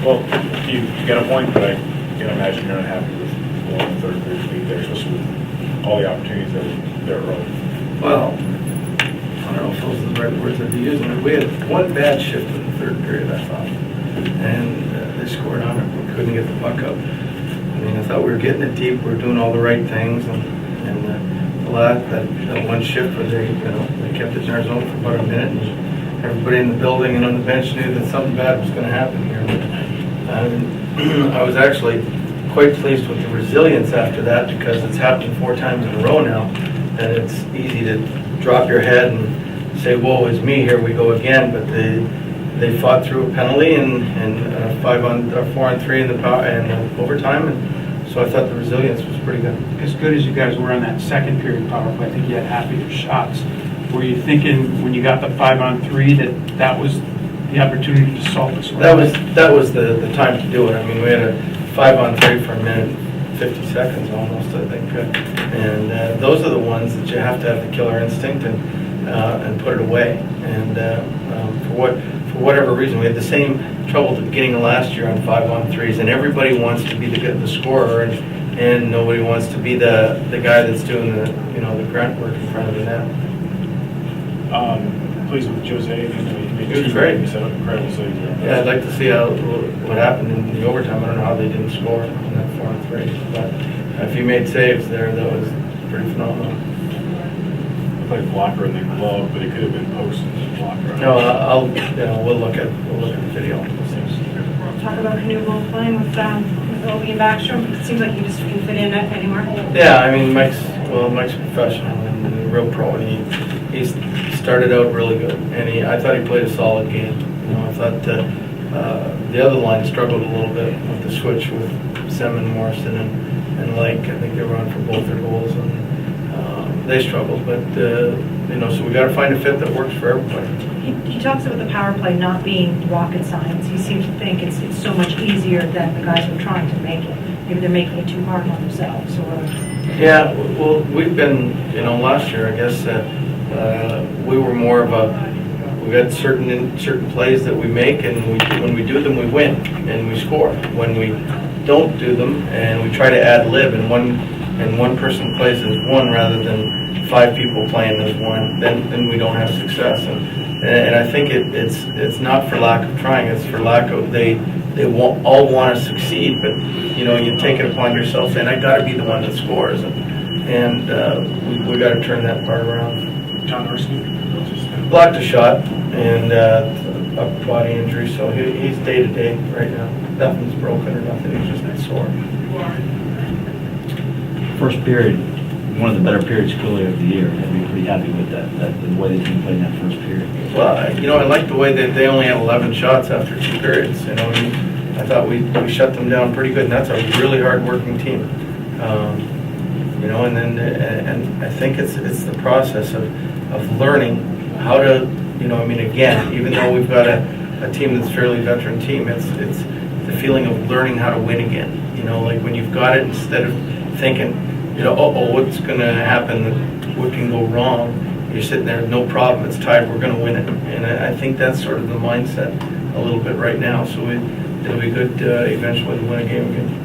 Well, you got a point, but I can imagine you're not happy with the third period lead there, especially with all the opportunities that are early. Well, I don't know if those are the right words I'd be using. We had one bad shift in the third period, I thought, and they scored on it. We couldn't get the puck up. I mean, I thought we were getting it deep. We were doing all the right things, and that one shift where they kept it in our zone for about a minute, and everybody in the building and on the bench knew that something bad was going to happen here. I was actually quite pleased with the resilience after that, because it's happened 4 times in a row now, and it's easy to drop your head and say, "Whoa, it's me, here we go again." But they fought through a penalty and 4-on-3 in the power and overtime, and so I thought the resilience was pretty good. As good as you guys were on that second period power play, I think you had half of your shots. Were you thinking when you got the 5-on-3 that was the opportunity to solve this? That was the time to do it. I mean, we had a 5-on-3 for a minute, 50 seconds almost, I think, and those are the ones that you have to have the killer instinct and put it away. And for whatever reason, we had the same trouble at the beginning of last year on 5-on-3s, and everybody wants to be the scorer, and nobody wants to be the guy that's doing the grunt work in front of the net. Pleased with Jose. He was great. He set up incredible saves. Yeah, I'd like to see what happened in the overtime. I don't know how they didn't score on that 4-on-3, but if he made saves there, that was pretty phenomenal. Looked like blocker in the glove, but it could have been post blocker. No, we'll look at the video. Talk about Canuble playing with Obi and Backstrom. It seems like you just can fit in anywhere. Yeah, I mean, Mike's a professional and a real pro, and he started out really good, and I thought he played a solid game. I thought the other line struggled a little bit with the switch with Semin, Morrison, and Lake. I think they were on for both their goals, and they struggled. But so we got to find a fit that works for everybody. He talks about the power play not being rocket science. He seems to think it's so much easier than the guys who are trying to make it. Maybe they're making it too hard on themselves. Yeah, well, we've been, last year, I guess, we were more of we got certain plays that we make, and when we do them, we win, and we score. When we don't do them, and we try to ad lib, and one person plays as one rather than 5 people playing as one, then we don't have success. And I think it's not for lack of trying, it's for lack of they all want to succeed, but you take it upon yourself saying, I got to be the one that scores, and we got to turn that part around. John Erskine Blocked a shot and upper body injury, so he's day to day right now. Nothing's broken or nothing, he's just sore. First period, one of the better periods clearly of the year. I'd be pretty happy with that the way the team played in that first period. Well, I like the way that they only had 11 shots after 2 periods. I thought we shut them down pretty good, and that's a really hard-working team. And I think it's the process of learning how to, again, even though we've got a team that's fairly veteran team, it's the feeling of learning how to win again. Like when you've got it, instead of thinking, what's going to happen, what can go wrong, you're sitting there, no problem, it's tied, we're going to win it. And I think that's sort of the mindset a little bit right now, so it'll be good eventually to win a game again.